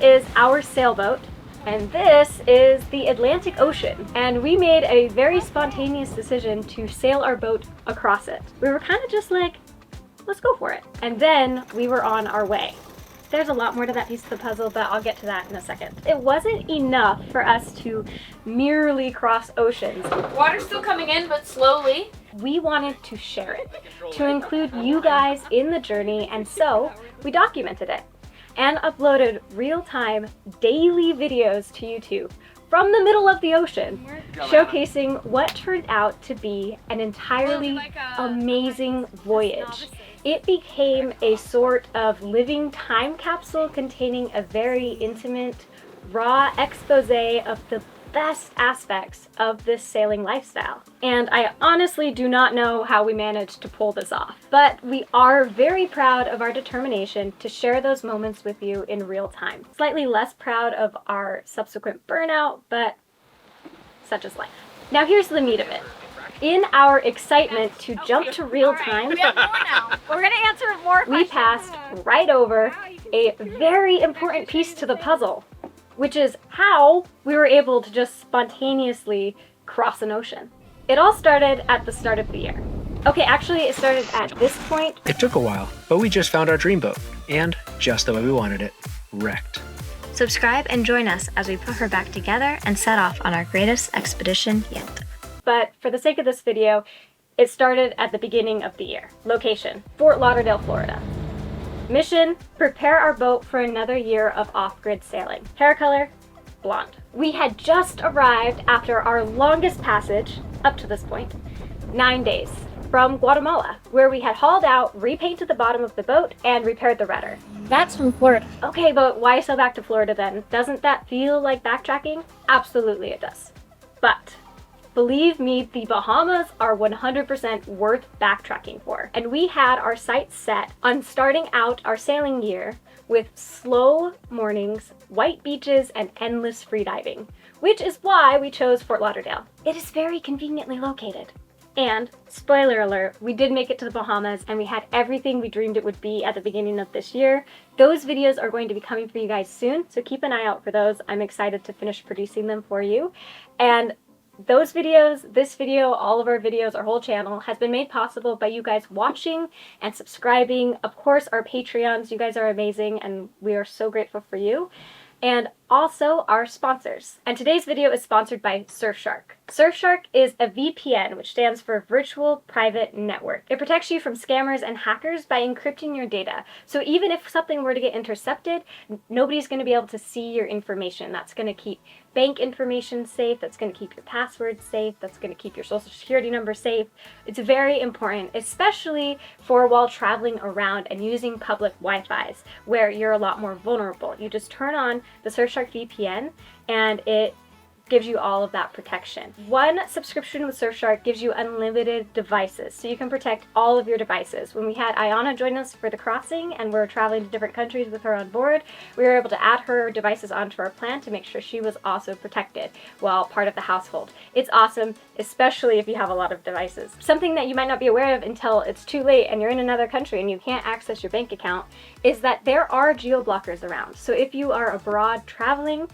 is our sailboat, and this is the Atlantic Ocean. And we made a very spontaneous decision to sail our boat across it. We were kind of just like, let's go for it. And then we were on our way. There's a lot more to that piece of the puzzle, but I'll get to that in a second. It wasn't enough for us to merely cross oceans. Water's still coming in, but slowly. We wanted to share it, to include you guys in the journey, and so we documented it and uploaded real-time daily videos to YouTube from the middle of the ocean, showcasing what turned out to be an entirely amazing voyage. It became a sort of living time capsule containing a very intimate, raw expose of the best aspects of this sailing lifestyle. And I honestly do not know how we managed to pull this off, but we are very proud of our determination to share those moments with you in real time. Slightly less proud of our subsequent burnout, but such is life. Now here's the meat of it. In our excitement to jump to real time, We have more now. We're gonna answer more questions. we passed right over a very important piece to the puzzle, which is how we were able to just spontaneously cross an ocean. It all started at the start of the year. Okay, actually it started at this point. It took a while, but we just found our dream boat, and just the way we wanted it, wrecked. Subscribe and join us as we put her back together and set off on our greatest expedition yet. But for the sake of this video, it started at the beginning of the year. Location, Fort Lauderdale, Florida. Mission, prepare our boat for another year of off-grid sailing. Hair color, blonde. We had just arrived after our longest passage, up to this point, 9 days, from Guatemala, where we had hauled out, repainted the bottom of the boat, and repaired the rudder. That's from Florida. Okay, but why sail back to Florida then? Doesn't that feel like backtracking? Absolutely it does. But believe me, the Bahamas are 100% worth backtracking for. And we had our sights set on starting out our sailing year with slow mornings, white beaches, and endless freediving, which is why we chose Fort Lauderdale. It is very conveniently located. And, spoiler alert, we did make it to the Bahamas and we had everything we dreamed it would be at the beginning of this year. Those videos are going to be coming for you guys soon, so keep an eye out for those. I'm excited to finish producing them for you. And those videos, this video, all of our videos, our whole channel has been made possible by you guys watching and subscribing. Of course, our Patreons, you guys are amazing and we are so grateful for you. And also our sponsors. And today's video is sponsored by Surfshark. Surfshark is a VPN, which stands for Virtual Private Network. It protects you from scammers and hackers by encrypting your data. So even if something were to get intercepted, nobody's going to be able to see your information. That's going to keep bank information safe, that's going to keep your passwords safe, that's going to keep your social security number safe. It's very important, especially for while traveling around and using public Wi-Fis, where you're a lot more vulnerable. You just turn on the Surfshark VPN and it gives you all of that protection. One subscription with Surfshark gives you unlimited devices, so you can protect all of your devices. When we had Ayana join us for the crossing and we're traveling to different countries with her on board, we were able to add her devices onto our plan to make sure she was also protected while part of the household. It's awesome, especially if you have a lot of devices. Something that you might not be aware of until it's too late and you're in another country and you can't access your bank account is that there are geo-blockers around. So if you are abroad traveling,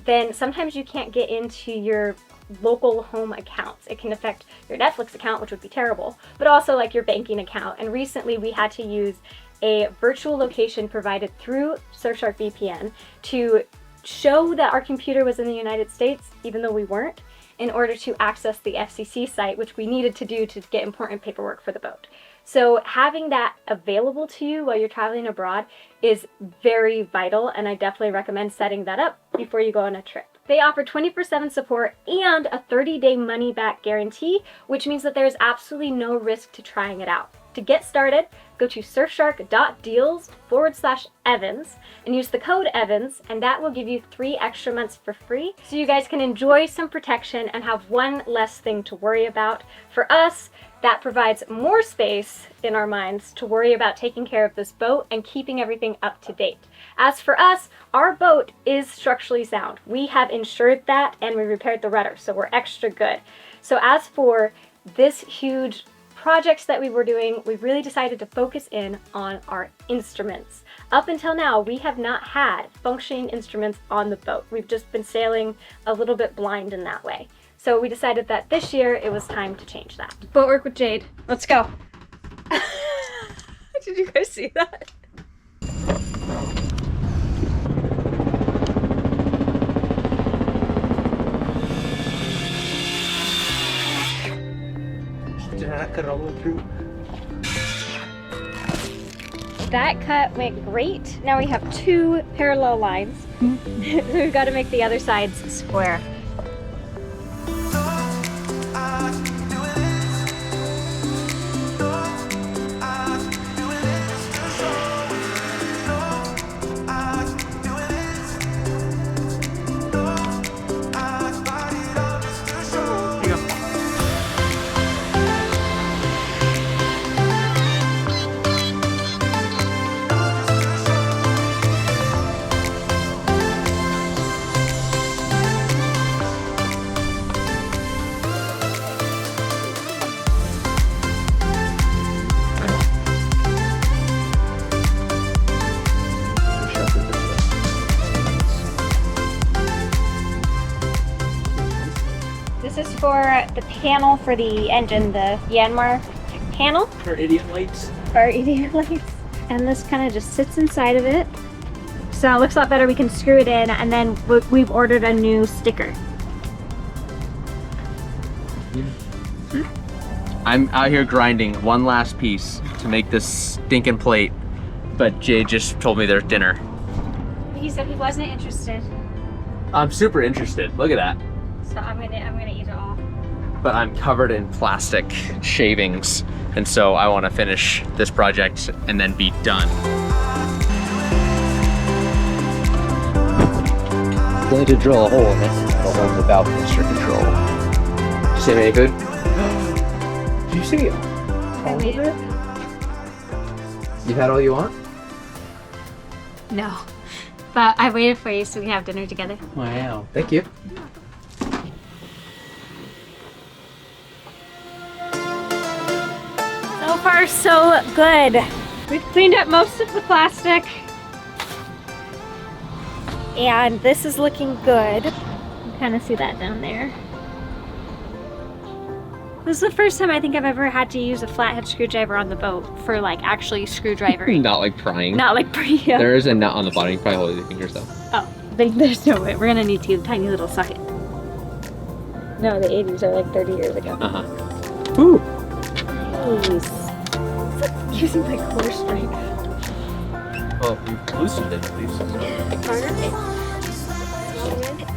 then sometimes you can't get into your local home accounts. It can affect your Netflix account, which would be terrible, but also like your banking account. And recently we had to use a virtual location provided through Surfshark VPN to show that our computer was in the United States, even though we weren't, in order to access the FCC site, which we needed to do to get important paperwork for the boat. So having that available to you while you're traveling abroad is very vital, and I definitely recommend setting that up before you go on a trip. They offer 24/7 support and a 30-day money-back guarantee, which means that there's absolutely no risk to trying it out. To get started, go to surfshark.deals/Evans and use the code Evans, and that will give you 3 extra months for free, so you guys can enjoy some protection and have one less thing to worry about. For us, that provides more space in our minds to worry about taking care of this boat and keeping everything up to date. As for us, our boat is structurally sound. We have insured that and we repaired the rudder, so we're extra good. So as for this huge projects that we were doing, we really decided to focus in on our instruments. Up until now, we have not had functioning instruments on the boat. We've just been sailing a little bit blind in that way. So we decided that this year it was time to change that. Boatwork with Jade. Let's go. Did you guys see that? Did I cut it all the way through? That cut went great. Now we have 2 parallel lines. So we've got to make the other sides square. This is for the panel for the engine, the Yanmar panel. Our idiot lights. Our idiot lights. And this kind of just sits inside of it. So it looks a lot better. We can screw it in, and then we've ordered a new sticker. I'm out here grinding one last piece to make this stinking plate, but Jade just told me there's dinner. He said he wasn't interested, I'm super interested. Look at that. so I'm gonna eat it all. But I'm covered in plastic shavings, and so I want to finish this project and then be done. You only to drill a hole in it. A hole without extra control. Did you save any food? Did you see it? I made it. You had all you want? No, but I waited for you so we can have dinner together. Wow. Thank you. So far, so good. We've cleaned up most of the plastic. And this is looking good. You can kind of see that down there. This is the first time I think I've ever had to use a flathead screwdriver on the boat for like actually screwdrivering. Not like prying. Not like yeah. There is a nut on the bottom. You can probably hold your fingers though. Oh, there's no way. We're gonna need to tiny little socket. No, the 80s are like 30 years ago. Uh-huh. Ooh. Nice. It's like using my core strength. Well, you loosened it at least.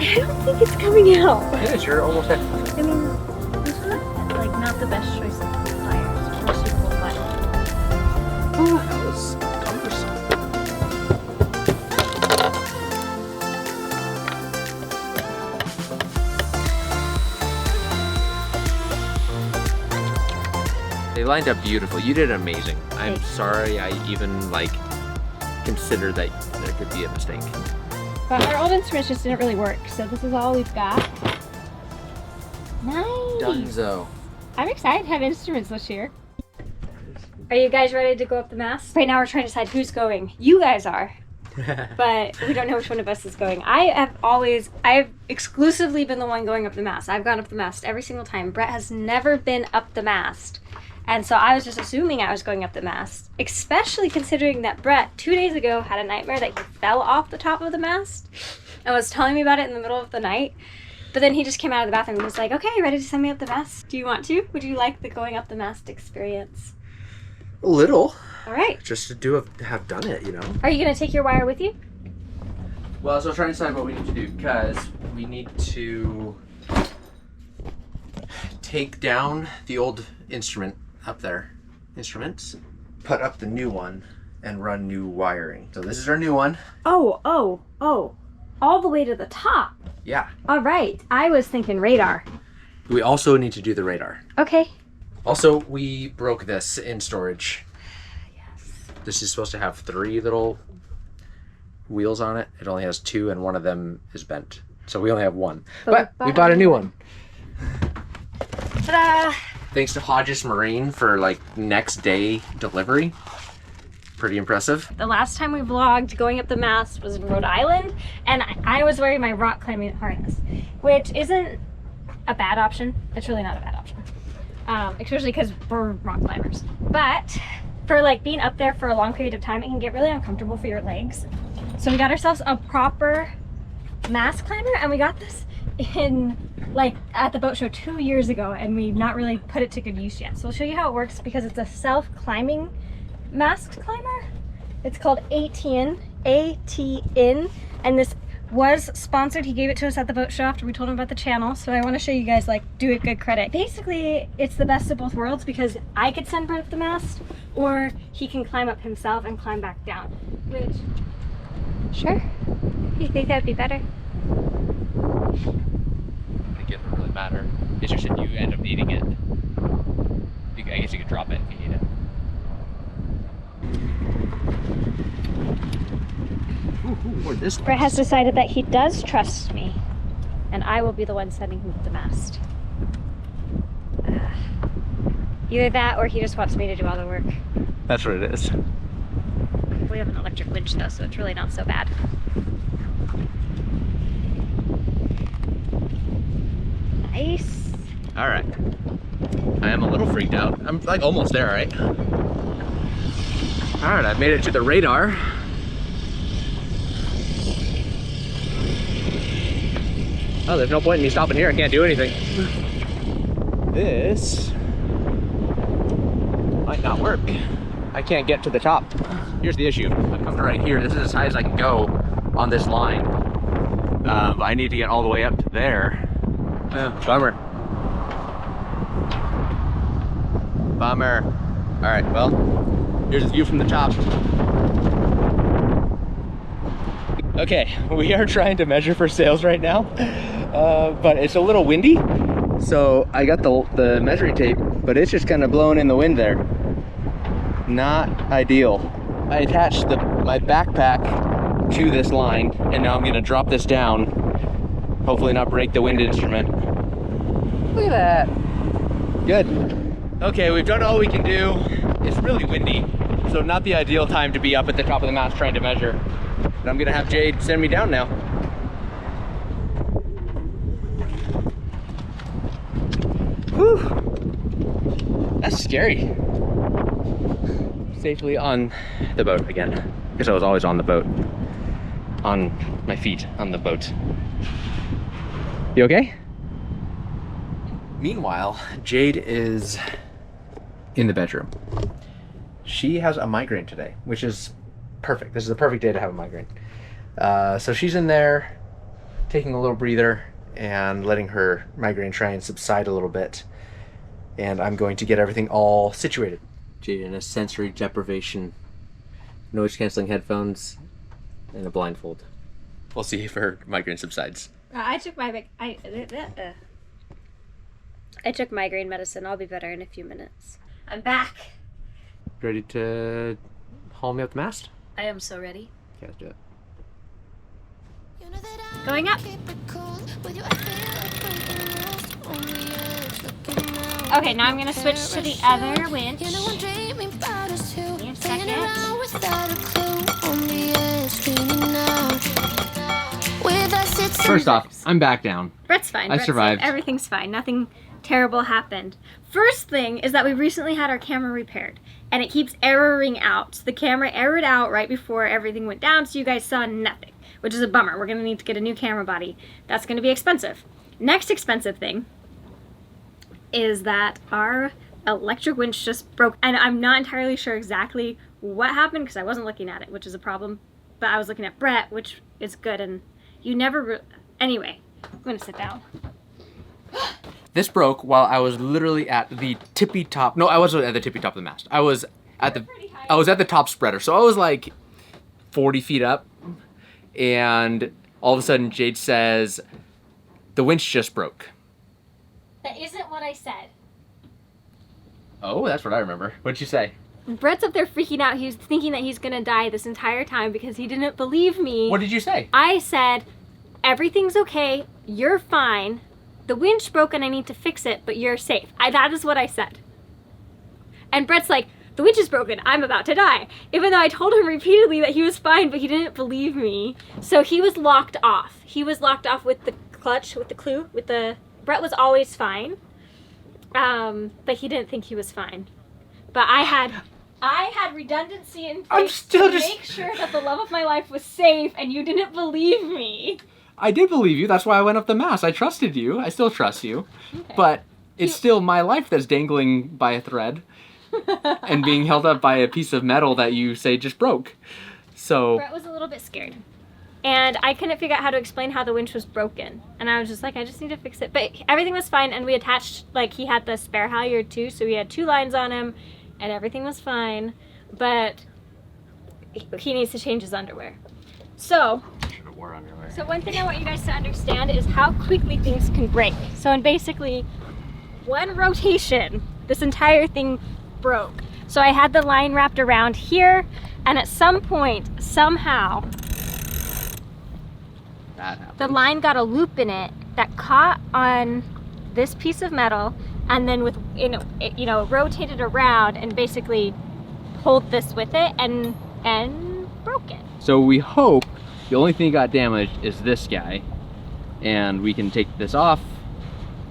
I don't think it's coming out. Yeah, you're almost at. I mean, it's not the best choice of pliers for super wet. Oh, that was cumbersome. They lined up beautiful. You did amazing. I'm sorry I even considered that there could be a mistake. But our old instruments just didn't really work, so this is all we've got. Nice. Dunzo. I'm excited to have instruments this year. Are you guys ready to go up the mast? Right now we're trying to decide who's going. You guys are. But we don't know which one of us is going. I've exclusively been the one going up the mast. I've gone up the mast every single time. Brett has never been up the mast. And so I was just assuming I was going up the mast, especially considering that Brett 2 days ago had a nightmare that he fell off the top of the mast and was telling me about it in the middle of the night. But then he just came out of the bathroom and was like, okay, ready to send me up the mast? Do you want to? Would you like the going up the mast experience? A little. All right. Just to have done it, you know. Are you going to take your wire with you? Well, so trying to decide what we need to do, because we need to take down the old instrument up there. Instruments. Put up the new one and run new wiring. So this is our new one. Oh. All the way to the top. Yeah. All right. I was thinking radar. We also need to do the radar. Okay. Also, we broke this in storage. Yes. This is supposed to have 3 little wheels on it. It only has 2 and one of them is bent. So we only have 1. But we bought a new one. Ta-da! Thanks to Hodges Marine for like next day delivery. Pretty impressive. The last time we vlogged going up the mast was in Rhode Island, and I was wearing my rock climbing harness, which isn't a bad option. It's really not a bad option, especially because we're rock climbers. But for like being up there for a long period of time, it can get really uncomfortable for your legs. So we got ourselves a proper mast climber, and we got this in like at the boat show 2 years ago, and we've not really put it to good use yet. So I'll show you how it works because it's a self-climbing mast climber. It's called ATN, and this was sponsored. He gave it to us at the boat show after we told him about the channel, so I want to show you guys, like, do it good credit. Basically, it's the best of both worlds because I could send Brett up the mast, or he can climb up himself and climb back down, which, sure, you think that'd be better? I think it doesn't really matter. It's just if you end up needing it. I guess you could drop it if you need it. Brett has decided that he does trust me, and I will be the one sending him up the mast. Either that, or he just wants me to do all the work. That's what it is. We have an electric winch though, so it's really not so bad. Nice. All right. I am a little freaked out. I'm like almost there, right? All right, I've made it to the radar. Oh, there's no point in me stopping here. I can't do anything. This might not work. I can't get to the top. Here's the issue. I've come to right here. This is as high as I can go on this line. But I need to get all the way up to there. Bummer. Bummer. All right, well, here's the view from the top. Okay, we are trying to measure for sails right now, but it's a little windy. So I got the measuring tape, but it's just kind of blowing in the wind there. Not ideal. I attached my backpack to this line, and now I'm gonna drop this down. Hopefully not break the wind instrument. Look at that. Good. Okay, we've done all we can do. It's really windy, so not the ideal time to be up at the top of the mast trying to measure. But I'm gonna have Jade send me down now. Whew. That's scary. Safely on the boat again, because I was always on the boat. On my feet on the boat. You okay? Meanwhile, Jade is in the bedroom. She has a migraine today, which is perfect. This is the perfect day to have a migraine. So she's in there taking a little breather and letting her migraine try and subside a little bit. And I'm going to get everything all situated. Jade in a sensory deprivation, noise canceling headphones, and a blindfold. We'll see if her migraine subsides. I took migraine medicine. I'll be better in a few minutes. I'm back. Ready to haul me up the mast? I am so ready. Okay, let's do it. Going up. Okay, now I'm gonna switch to the other winch. Give me a second. First off, I'm back down. Brett's fine. I Brett's survived. Safe. Everything's fine. Nothing terrible happened. First thing is that we recently had our camera repaired, and it keeps erroring out. The camera errored out right before everything went down, so you guys saw nothing, which is a bummer. We're gonna need to get a new camera body. That's gonna be expensive. Next expensive thing is that our electric winch just broke, and I'm not entirely sure exactly what happened because I wasn't looking at it, which is a problem, but I was looking at Brett, which is good, and you never anyway, I'm gonna sit down. This broke while I was literally at the tippy top. No, I wasn't at the tippy top of the mast. I was at the top spreader. So I was like 40 feet up, and all of a sudden Jade says, the winch just broke. That isn't what I said. Oh, that's what I remember. What'd you say? Brett's up there freaking out. He was thinking that he's gonna die this entire time because he didn't believe me. What did you say? I said, everything's okay, you're fine. the winch broke and I need to fix it, but you're safe. That is what I said. And Brett's like, the winch is broken, I'm about to die. Even though I told him repeatedly that he was fine, but he didn't believe me. So he was locked off. He was locked off with the clutch, with the clue, Brett was always fine. But he didn't think he was fine. But I had redundancy in place to make sure that the love of my life was safe, and you didn't believe me. I did believe you. That's why I went up the mast. I trusted you. I still trust you. Okay. But it's still my life that's dangling by a thread and being held up by a piece of metal that you say just broke. So Brett was a little bit scared. And I couldn't figure out how to explain how the winch was broken. And I was just like, I just need to fix it. But everything was fine, and we attached, like, he had the spare halyard too, so we had 2 lines on him, and everything was fine. But he needs to change his underwear. So one thing I want you guys to understand is how quickly things can break. So in basically one rotation, this entire thing broke. So I had the line wrapped around here, and at some point, somehow, the line got a loop in it that caught on this piece of metal, and then with it rotated around and basically pulled this with it and broke it. So we hope the only thing that got damaged is this guy, and we can take this off,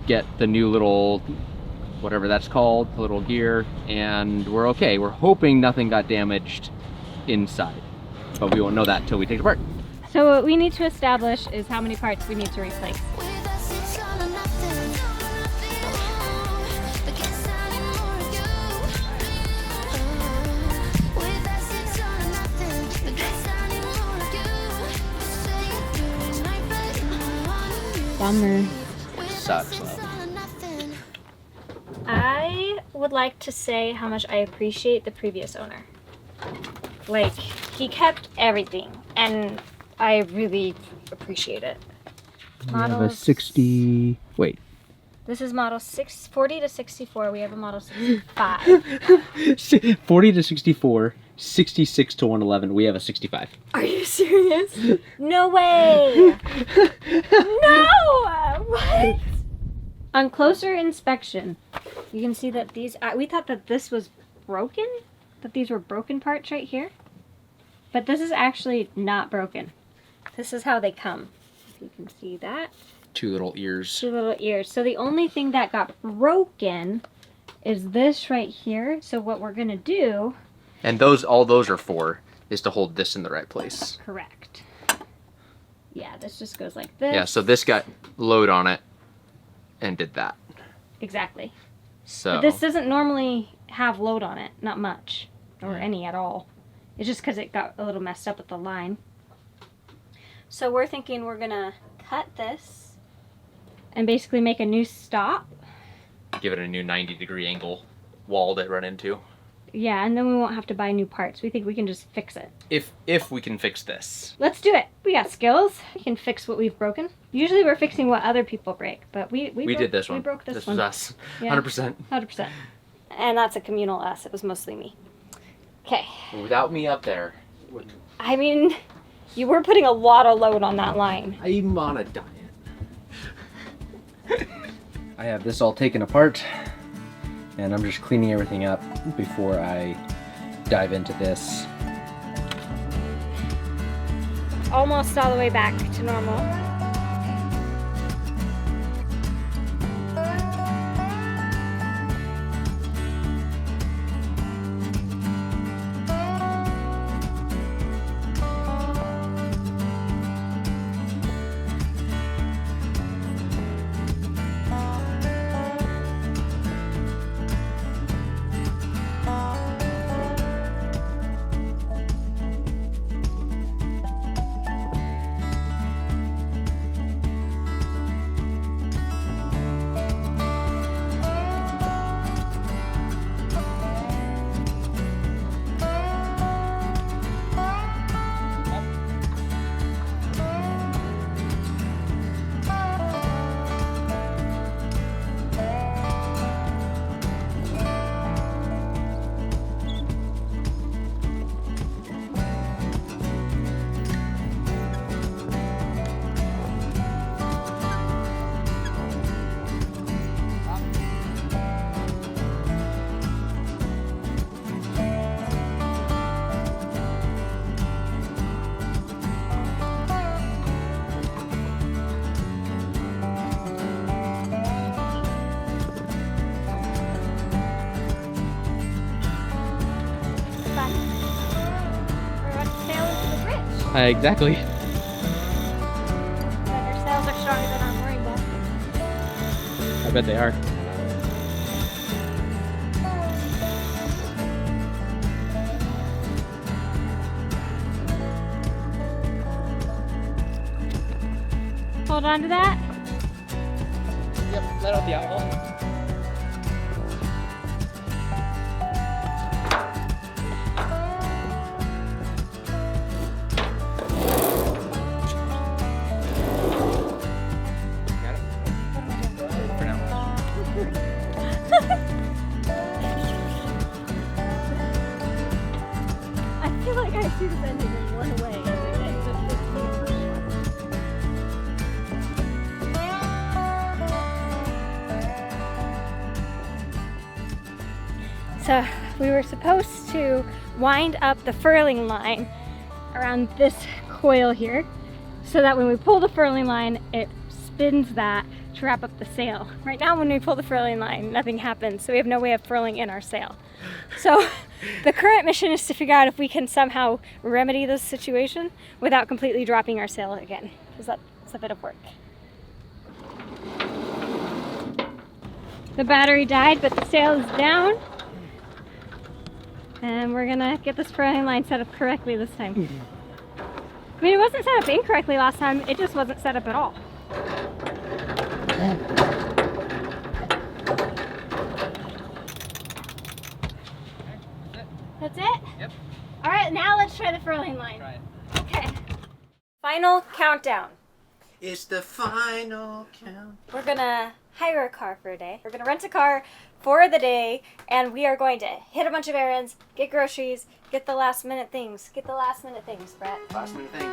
get the new little, whatever that's called, the little gear, and we're okay. We're hoping nothing got damaged inside, but we won't know that until we take it apart. So what we need to establish is how many parts we need to replace. Bummer. Sucks, though. I would like to say how much I appreciate the previous owner. Like, he kept everything, and I really appreciate it. We have a 60... Wait. This is model 40 to 64. We have a model 65. 40 to 64, 66 to 111. We have a 65. Are you serious? No way! No! What? On closer inspection, you can see that these... we thought that this was broken? That these were broken parts right here? But this is actually not broken. This is how they come. If you can see that. 2 little ears. 2 little ears. So the only thing that got broken is this right here. So what we're gonna do... And all those are for is to hold this in the right place. Correct. Yeah, this just goes like this. Yeah, so this got load on it and did that. Exactly. So But this doesn't normally have load on it. Not much. Or any at all. It's just because it got a little messed up with the line. So we're thinking we're gonna cut this and basically make a new stop. give it a new 90-degree angle wall to run into. Yeah, and then we won't have to buy new parts. We think we can just fix it. If we can fix this. Let's do it. We got skills. We can fix what we've broken. Usually we're fixing what other people break, but we did this one. We broke this one. This was us. Yeah, 100%. 100%. And that's a communal us. It was mostly me. Okay. Without me up there. I mean, you were putting a lot of load on that line. I'm on a diet. I have this all taken apart, and I'm just cleaning everything up before I dive into this. Almost all the way back to normal. Exactly. Your sails are stronger than our mooring boat. I bet they are. Hold on to that. Yep, let out the outlaw. I feel like I see the bending in one way every day. So we were supposed to wind up the furling line around this coil here so that when we pull the furling line, it spins that to wrap up the sail. Right now when we pull the furling line, nothing happens, so we have no way of furling in our sail. So the current mission is to figure out if we can somehow remedy this situation without completely dropping our sail again, because that's a bit of work. The battery died, but the sail is down. And we're gonna get this furling line set up correctly this time. I mean, it wasn't set up incorrectly last time, it just wasn't set up at all. That's it? Yep. All right, now let's try the furling line. Try it. Okay. Final countdown. It's the final count. We're gonna hire a car for a day. We're gonna rent a car for the day, and we are going to hit a bunch of errands, get groceries, get the last minute things. Get the last minute things, Brett. Last minute thing.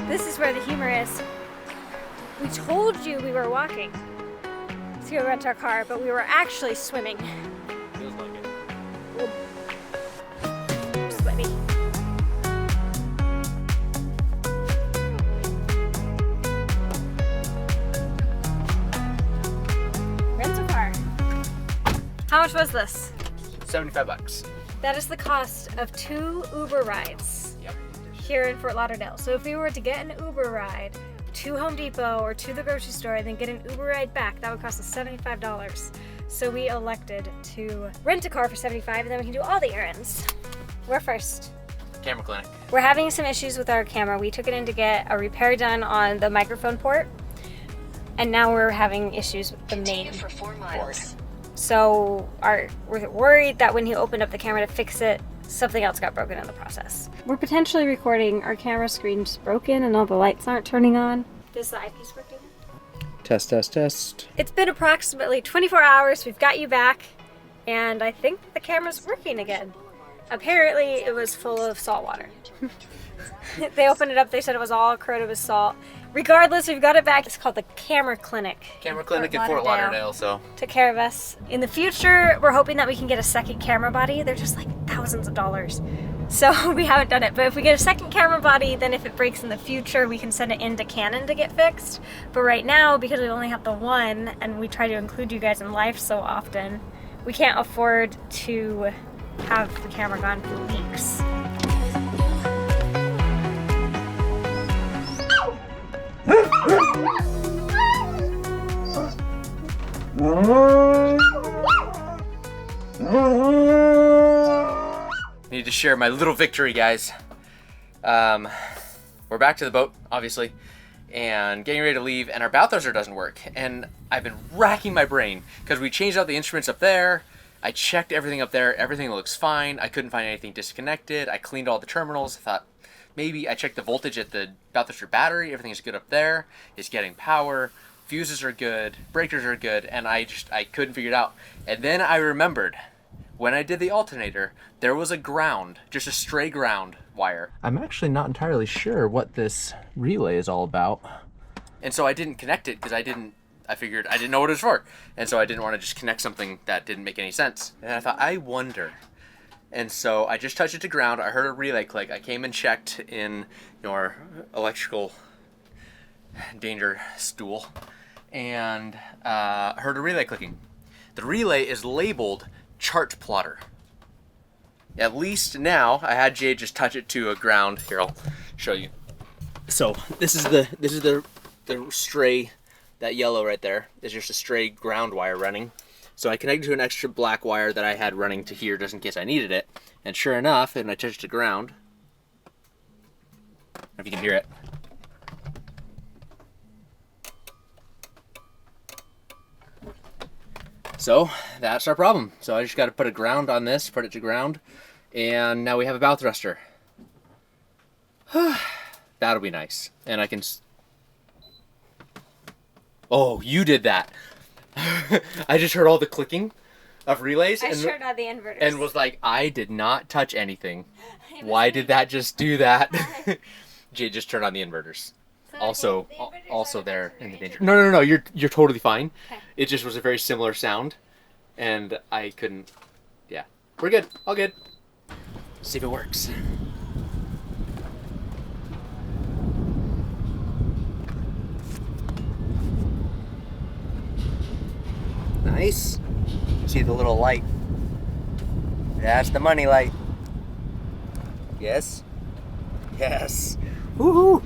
This is where the humor is. We told you we were walking to go rent our car, but we were actually swimming. Feels like it. Sweaty. Rent a car. How much was this? $75. That is the cost of 2 Uber rides Yep. here in Fort Lauderdale. So if we were to get an Uber ride to Home Depot or to the grocery store and then get an Uber ride back, that would cost us $75. So we elected to rent a car for $75 and then we can do all the errands. Where first? Camera clinic. We're having some issues with our camera. We took it in to get a repair done on the microphone port, and now we're having issues with the main port. So we're worried that when he opened up the camera to fix it, something else got broken in the process. We're potentially recording our camera screen's broken and all the lights aren't turning on. Is the eyepiece working? Test, test, test. It's been approximately 24 hours. We've got you back, and I think the camera's working again. Apparently, it was full of salt water. They opened it up, they said it was all corroded with salt. Regardless, we've got it back. It's called the Camera Clinic. Camera clinic in Fort Lauderdale, so. Took care of us. In the future, we're hoping that we can get a second camera body. They're just like thousands of dollars. So we haven't done it. But if we get a second camera body, then if it breaks in the future, we can send it into Canon to get fixed. But right now, because we only have the one, and we try to include you guys in life so often, we can't afford to have the camera gone for weeks. Need to share my little victory, guys. We're back to the boat, obviously, and getting ready to leave, and our bow thruster doesn't work. And I've been racking my brain because we changed out the instruments up there. I checked everything up there. Everything looks fine. I couldn't find anything disconnected. I cleaned all the terminals. I thought maybe I checked the voltage at the bow thruster battery. Everything is good up there. It's getting power. Fuses are good. Breakers are good. And I couldn't figure it out. And then I remembered when I did the alternator, there was a ground, just a stray ground wire. I'm actually not entirely sure what this relay is all about. And so I didn't connect it because I figured I didn't know what it was for. And so I didn't want to just connect something that didn't make any sense. And I thought, I wonder. And so I just touched it to ground. I heard a relay click. I came and checked in your electrical danger stool and heard a relay clicking. The relay is labeled chart plotter. At least now, I had Jade just touch it to a ground. Here, I'll show you. So this is the stray, that yellow right there is just a stray ground wire running. So I connected to an extra black wire that I had running to here just in case I needed it. And sure enough, and I touched the ground. I don't know if you can hear it. So that's our problem. So I just got to put a ground on this, put it to ground, and now we have a bow thruster. That'll be nice. And I can... Oh, you did that. I just heard all the clicking of relays I turned on the inverters. and was like, I did not touch anything. Why did that just do that? Jade just turned on the inverters. So also there in the danger. No. You're totally fine. Okay. It just was a very similar sound, and I couldn't. Yeah, we're good. All good. See if it works. Nice. See the little light. That's the money light. Yes. Yes. Woohoo!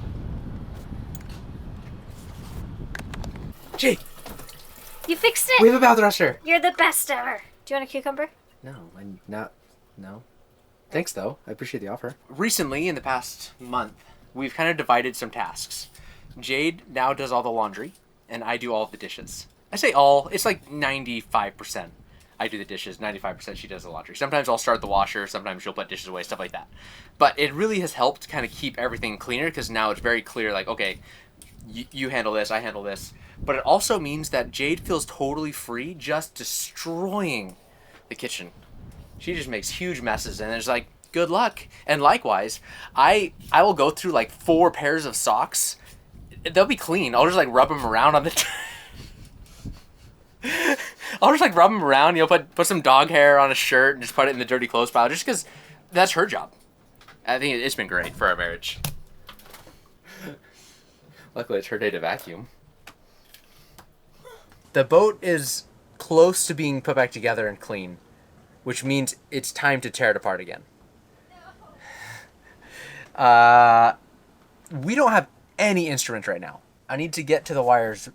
Jade, You fixed it! we have a bow thruster. You're the best ever. Do you want a cucumber? No, I'm not. No. Thanks, though. I appreciate the offer. Recently, in the past month, we've kind of divided some tasks. Jade now does all the laundry, and I do all of the dishes. I say all. It's like 95%. I do the dishes, 95% she does the laundry. Sometimes I'll start the washer, sometimes she'll put dishes away, stuff like that. But it really has helped kind of keep everything cleaner, because now it's very clear, like, okay, you handle this, I handle this. But it also means that Jade feels totally free just destroying the kitchen. She just makes huge messes, and it's like, good luck. And likewise, I will go through like 4 pairs of socks. They'll be clean. I'll just like rub them around on the... I'll just like rub them around, you know, put some dog hair on a shirt and just put it in the dirty clothes pile, just because that's her job. I think it's been great for our marriage. Luckily, it's her day to vacuum. The boat is close to being put back together and clean, which means it's time to tear it apart again. We don't have any instruments right now. I need to get to the wires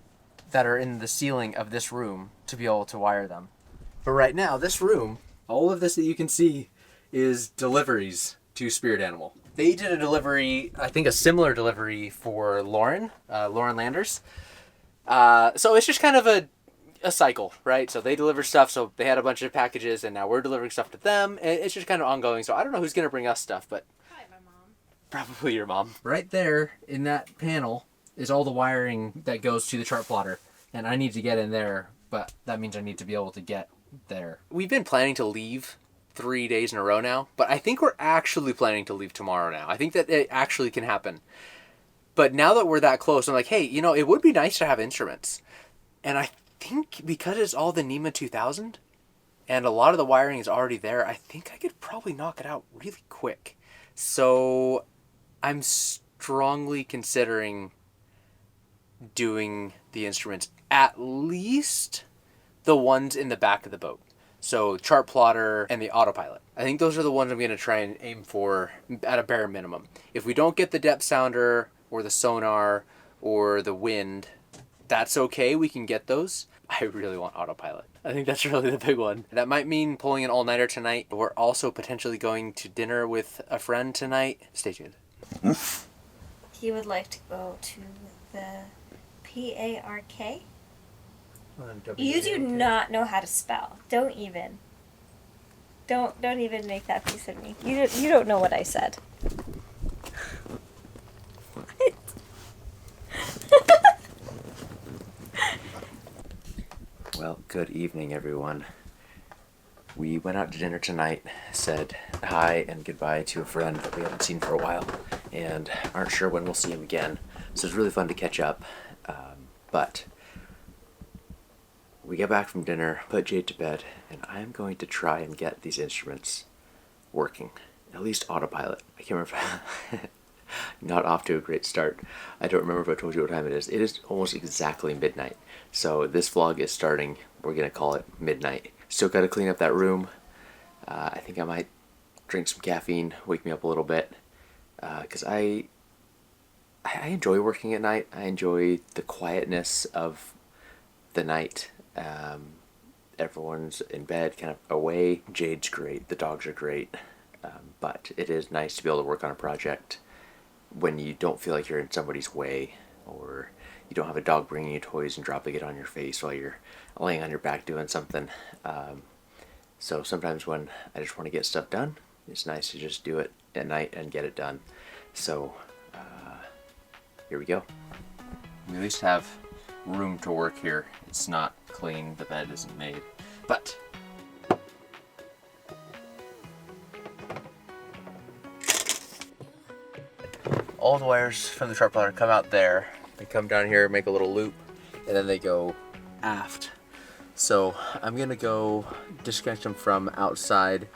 that are in the ceiling of this room to be able to wire them. But right now, this room, all of this that you can see is deliveries to Spirit Animal. They did a delivery, I think a similar delivery for Lauren Landers. So it's just kind of a cycle, right? So they deliver stuff, so they had a bunch of packages, and now we're delivering stuff to them. And it's just kind of ongoing. So I don't know who's going to bring us stuff, but... Probably my mom. Probably your mom. Right there in that panel is all the wiring that goes to the chart plotter. And I need to get in there, but that means I need to be able to get there. We've been planning to leave 3 days in a row now, but I think we're actually planning to leave tomorrow now. I think that it actually can happen. But now that we're that close, I'm like, hey, you know, it would be nice to have instruments. And I think because it's all the NEMA 2000 and a lot of the wiring is already there, I think I could probably knock it out really quick. So I'm strongly considering doing the instruments, at least the ones in the back of the boat. So chart plotter and the autopilot. I think those are the ones I'm going to try and aim for at a bare minimum. If we don't get the depth sounder or the sonar or the wind, that's okay. We can get those. I really want autopilot. I think that's really the big one. That might mean pulling an all-nighter tonight. We're also potentially going to dinner with a friend tonight. Stay tuned. He would like to go to the PARK. You do not know how to spell. Don't even make that piece of me. You don't know what I said. Well, good evening, everyone. We went out to dinner tonight, said hi and goodbye to a friend that we haven't seen for a while, and aren't sure when we'll see him again. So it's really fun to catch up. But we get back from dinner, put Jade to bed, and I'm going to try and get these instruments working. At least autopilot. I can't remember. Not off to a great start. I don't remember if I told you what time it is. It is almost exactly midnight. So this vlog is starting, we're going to call it midnight. Still got to clean up that room. I think I might drink some caffeine, wake me up a little bit. Because I enjoy working at night. I enjoy the quietness of the night. Everyone's in bed, kind of away. Jade's great, the dogs are great. But it is nice to be able to work on a project when you don't feel like you're in somebody's way, or you don't have a dog bringing you toys and dropping it on your face while you're laying on your back doing something. So sometimes when I just want to get stuff done, it's nice to just do it at night and get it done. So here we go. We at least have room to work here. It's not clean, the bed isn't made, but all the wires from the sharp ladder come out there. They come down here, make a little loop, and then they go aft. So I'm gonna go disconnect them from outside.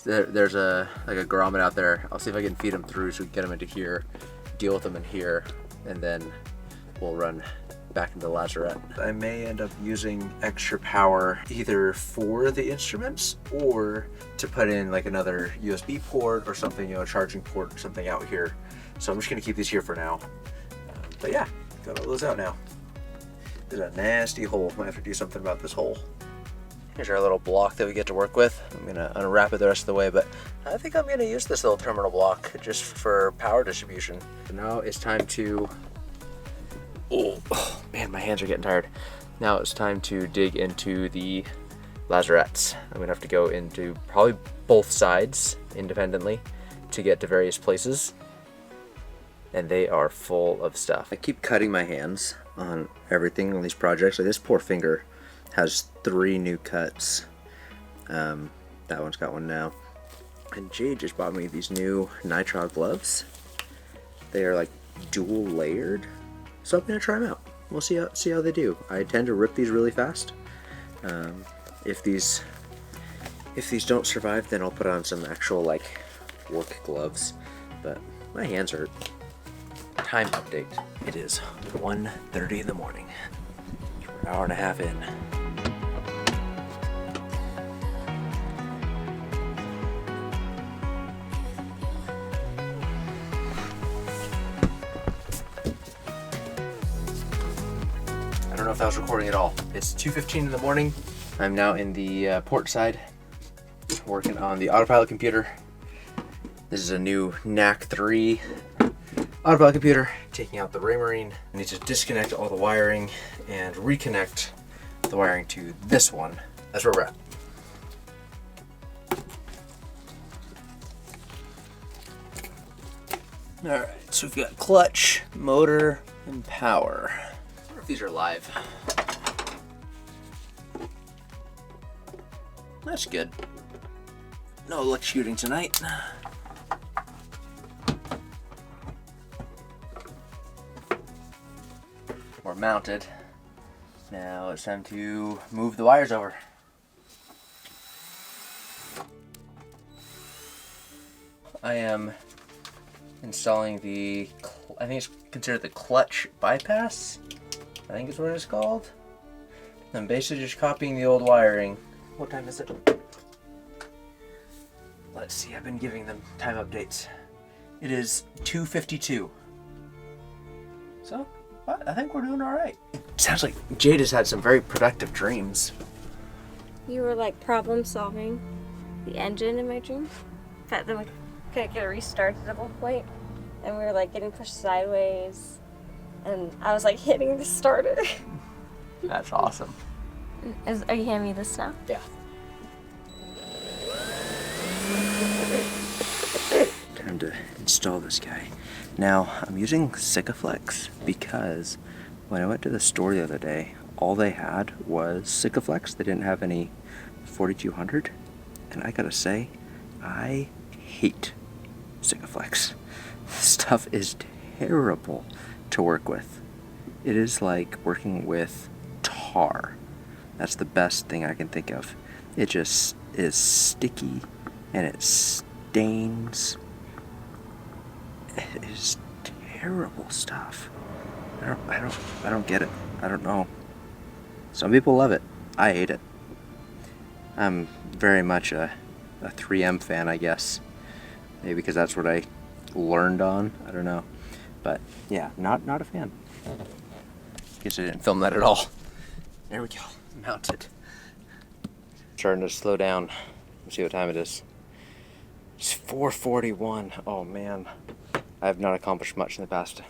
There's a grommet out there. I'll see if I can feed them through so we can get them into here, deal with them in here, and then we'll run back into the lazarette. I may end up using extra power either for the instruments or to put in like another USB port or something, you know, a charging port or something out here. So I'm just gonna keep these here for now. But yeah, got all those out now. There's a nasty hole. Might have to do something about this hole. Here's our little block that we get to work with. I'm gonna unwrap it the rest of the way, but I think I'm gonna use this little terminal block just for power distribution. Now it's time to, oh man, my hands are getting tired. Now it's time to dig into the lazarettes. I'm gonna have to go into probably both sides independently to get to various places. And they are full of stuff. I keep cutting my hands on everything on these projects. Like this poor finger has 3 new cuts. That one's got one now. And Jade just bought me these new nitrile gloves. They are like dual layered. So I'm gonna try them out. We'll see how they do. I tend to rip these really fast. If these don't survive, then I'll put on some actual like work gloves. But my hands hurt. Time update. It is 1:30 in the morning. We're an hour and a half in. I don't know if that was recording at all. It's 2:15 in the morning. I'm now in the port side, working on the autopilot computer. This is a new NAC 3 autopilot computer, taking out the Raymarine. I need to disconnect all the wiring and reconnect the wiring to this one. That's where we're at. Alright, so we've got clutch, motor, and power. I wonder if these are live. That's good. No electrocuting tonight. We're mounted. Now it's time to move the wires over. I am installing the, I think it's considered the clutch bypass. I think is what it's called. I'm basically just copying the old wiring. What time is it? Let's see, I've been giving them time updates. It is 2:52. So, I think we're doing all right. Sounds like Jade has had some very productive dreams. You were like problem solving the engine in my dream. Then we couldn't get it restarted at one point, and we were like getting pushed sideways, and I was like hitting the starter. That's awesome. Are you handing me this now? Yeah. Time to install this guy. Now, I'm using Sikaflex because when I went to the store the other day, all they had was Sikaflex. They didn't have any 4200. And I gotta say, I hate Sikaflex. This stuff is terrible to work with. It is like working with tar. That's the best thing I can think of. It just is sticky and it stains. It is terrible stuff. I don't get it. I don't know. Some people love it. I hate it. I'm very much a 3M fan, I guess. Maybe because that's what I learned on. I don't know. But yeah, not a fan. Guess I didn't film that at all. There we go. Mounted. Starting to slow down. Let's see what time it is. It's 4:41. Oh man. I have not accomplished much in the past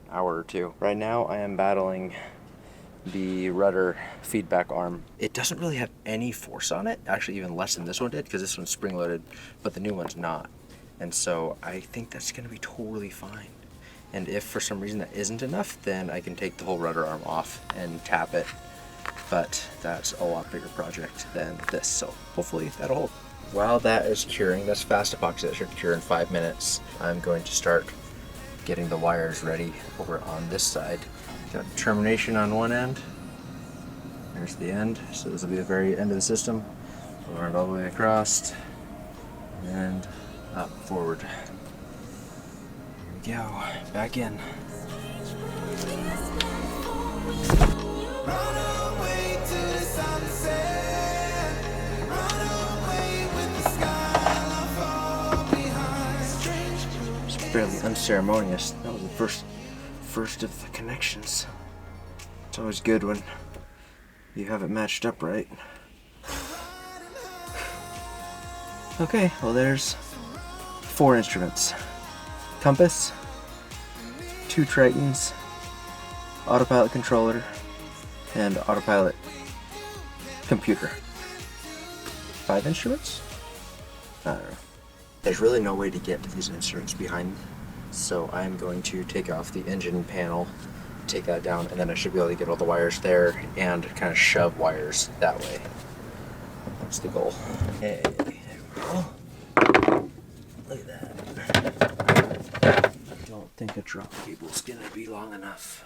hour or two. Right now I am battling the rudder feedback arm. It doesn't really have any force on it. Actually, even less than this one did, because this one's spring loaded, but the new one's not. And so I think that's gonna be totally fine. And if for some reason that isn't enough, then I can take the whole rudder arm off and tap it. But that's a lot bigger project than this, so hopefully that'll hold. While that is curing, that's fast epoxy, that should cure in 5 minutes. I'm going to start getting the wires ready over on this side. Got termination on one end. There's the end, so this will be the very end of the system. We'll run it all the way across and up forward. Here we go, back in. It's fairly unceremonious. That was the first of the connections. It's always good when you have it matched up right. Okay, well there's 4 instruments. Compass, 2 Tritons, autopilot controller, and autopilot computer. 5 instruments? I don't know. There's really no way to get to these instruments behind me, so I'm going to take off the engine panel, take that down, and then I should be able to get all the wires there and kind of shove wires that way. That's the goal. Hey, there we go. Look at that. I don't think a drop cable is gonna be long enough.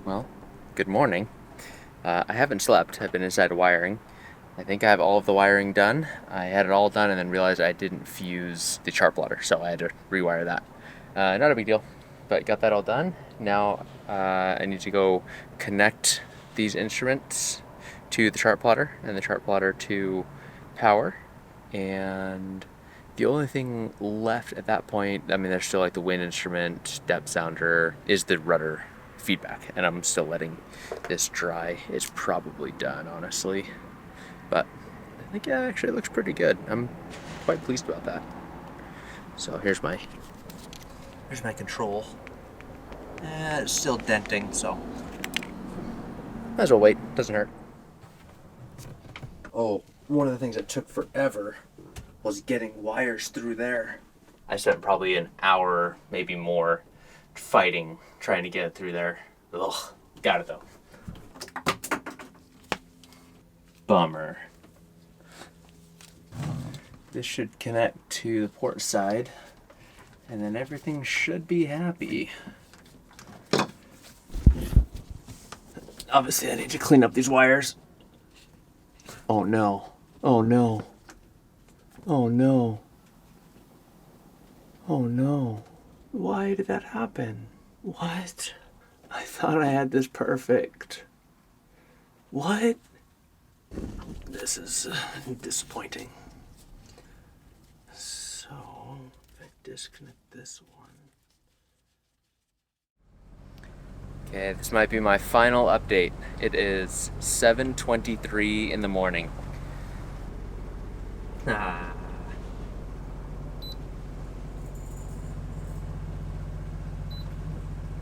Well, good morning. I haven't slept. I've been inside wiring. I think I have all of the wiring done. I had it all done and then realized I didn't fuse the chart plotter, so I had to rewire that. Not a big deal, but got that all done. Now I need to go connect these instruments to the chart plotter and the chart plotter to power. And the only thing left at that point, I mean, there's still like the wind instrument, depth sounder, is the rudder feedback, and I'm still letting this dry. It's probably done, honestly, but I think yeah, actually it looks pretty good. I'm quite pleased about that. So here's my control. It's still denting, so might as well wait. Doesn't hurt. Oh, one of the things that took forever was getting wires through there. I spent probably an hour, maybe more, fighting, trying to get it through there. Ugh, got it though. Bummer. This should connect to the port side, and then everything should be happy. Obviously I need to clean up these wires. Oh no. Oh no. Oh no. Oh no. Why did that happen? What? I thought I had this perfect. What? This is disappointing. So, if I disconnect this one. Okay, this might be my final update. It is 7:23 in the morning.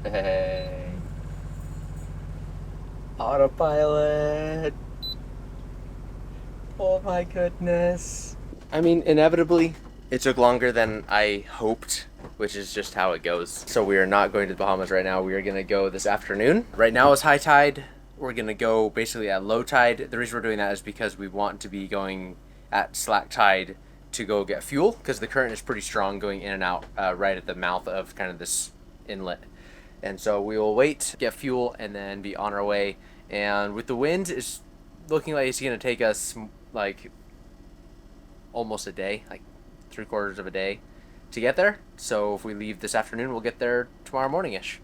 Hey. Autopilot. Oh my goodness. I mean, inevitably, it took longer than I hoped, which is just how it goes. So we are not going to the Bahamas right now. We are gonna go this afternoon. Right now is high tide. We're gonna go basically at low tide. The reason we're doing that is because we want to be going at slack tide to go get fuel, because the current is pretty strong going in and out right at the mouth of kind of this inlet. And so we will wait, get fuel, and then be on our way. And with the wind, it's looking like it's gonna take us like almost a day, like 3/4 of a day to get there. So if we leave this afternoon, we'll get there tomorrow morning-ish.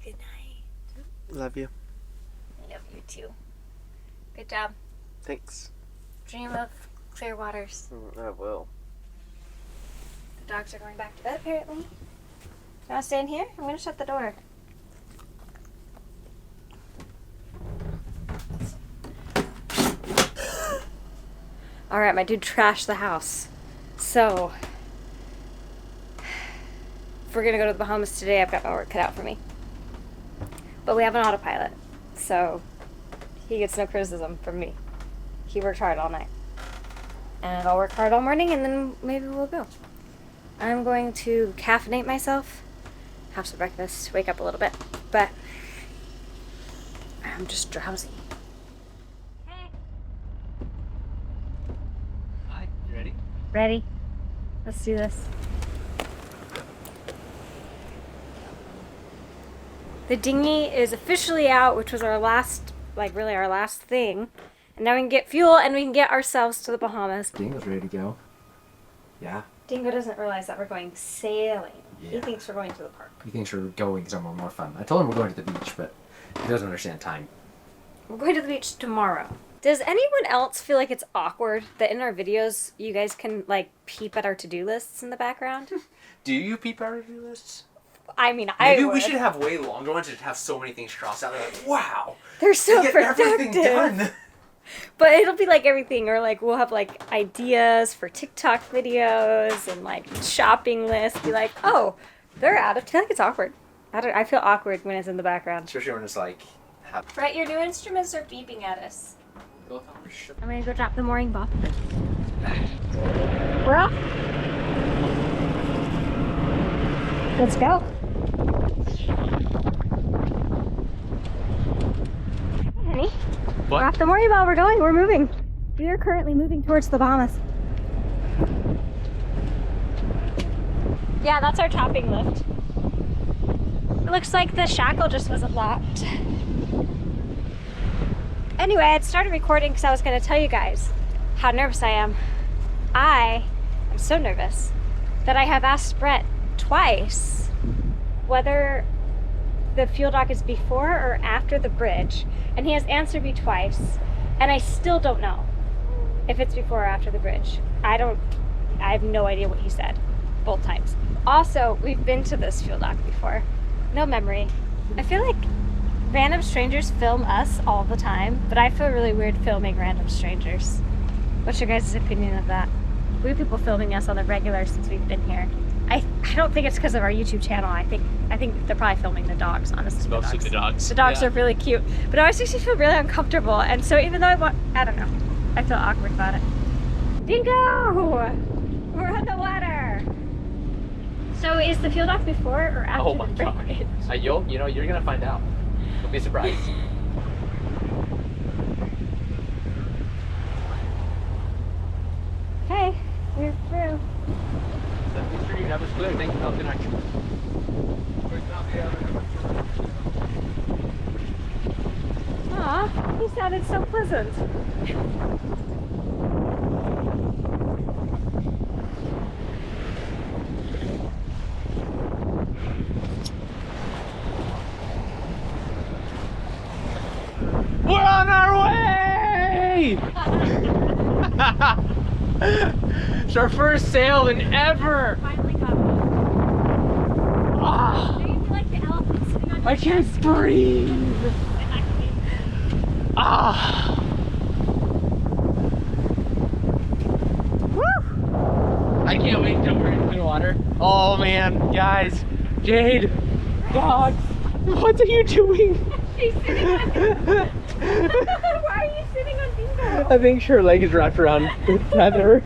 Good night. Love you. I love you too. Good job. Thanks. Dream of clear waters. I will. The dogs are going back to bed apparently. You want to stay in here? I'm going to shut the door. Alright, my dude trashed the house. So, if we're going to go to the Bahamas today, I've got my work cut out for me. But we have an autopilot, so he gets no criticism from me. He worked hard all night. And I'll work hard all morning, and then maybe we'll go. I'm going to caffeinate myself, have some breakfast, wake up a little bit, but I'm just drowsy. Hey. Hi, you ready? Ready? Let's do this. The dinghy is officially out, which was our last, really our last thing. And now we can get fuel and we can get ourselves to the Bahamas. Dingo's ready to go. Yeah. Dingo doesn't realize that we're going sailing. He Yeah. thinks we're going to the park. He thinks we're going somewhere more fun. I told him we're going to the beach, but he doesn't understand time. We're going to the beach tomorrow. Does anyone else feel like it's awkward that in our videos you guys can peep at our to-do lists in the background? Do you peep our review lists? I mean, Maybe I would. we should have way longer ones that have so many things crossed out. They're like, wow, They're so they get everything productive. done. But it'll be everything, or we'll have ideas for TikTok videos and shopping lists. Be like, oh, they're out of. I feel like it's awkward. I feel awkward when it's in the background. Especially when it's Brett, your new instruments are beeping at us. I'm I'm gonna go drop the mooring box. We're off. Let's go. Hey, honey. What? We're off the mooring ball. We're going. We're moving. We are currently moving towards the Bahamas. Yeah, that's our topping lift. It looks like the shackle just wasn't locked. Anyway, I had started recording because I was going to tell you guys how nervous I am. I am so nervous that I have asked Brett twice whether the fuel dock is before or after the bridge, and he has answered me twice, and I still don't know if it's before or after the bridge. I have no idea what he said both times. Also, we've been to this fuel dock before. No memory. I feel like random strangers film us all the time, but I feel really weird filming random strangers. What's your guys' opinion of that? We have people filming us on the regular since we've been here. I don't think it's because of our YouTube channel. I think they're probably filming the dogs, honestly. It's mostly the dogs. The dogs Yeah. are really cute. But it always makes me feel really uncomfortable. And so even though I don't know. I feel awkward about it. Dingo! We're on the water! So is the fuel dock before or after Oh my the bridge? god. You're gonna find out. Don't be surprised. Okay, we're through. That was good. Thank you. Oh, good night. Aw, he sounded so pleasant. We're on our way! It's our first sailing ever! Finally got Ah, Do you feel like the elephant sitting on your I can't breathe! Ah! I can't wait till we're in the water. Oh man, guys, Jade, dogs, what are you doing? She's sitting on Why are you sitting on Dingo? I think her leg is wrapped around the tether.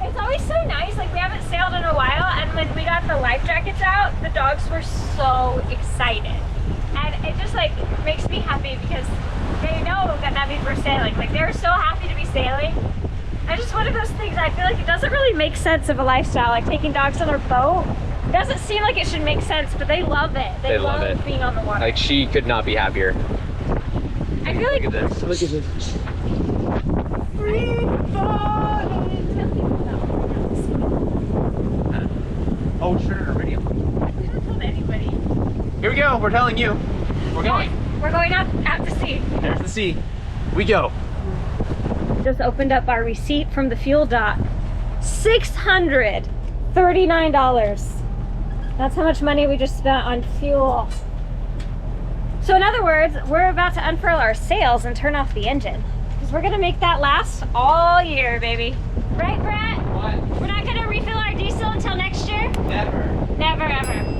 It's always so nice, we haven't sailed in a while, and when we got the life jackets out, the dogs were so excited. And it just makes me happy because they know that that means we're sailing. They were so happy to be sailing. And just one of those things, I feel like it doesn't really make sense of a lifestyle, like taking dogs on their boat. It doesn't seem like it should make sense, but they love it. They love it. being on the water. Like, she could not be happier. I feel like Look at this. Look at this. Oh, sure, her video. We haven't told anybody. Here we go. We're telling you. We're going. We're going out to sea. There's the sea. We go. Just opened up our receipt from the fuel dock. $639. That's how much money we just spent on fuel. So in other words, we're about to unfurl our sails and turn off the engine. Because we're gonna make that last all year, baby. Right, Brett? What? We're not gonna refill our diesel until next year? Never. Never, ever.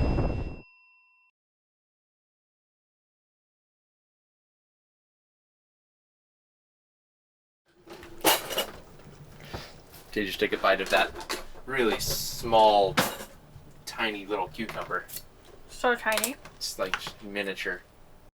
Did you just take a bite of that really small, tiny little cucumber? So tiny. It's like miniature.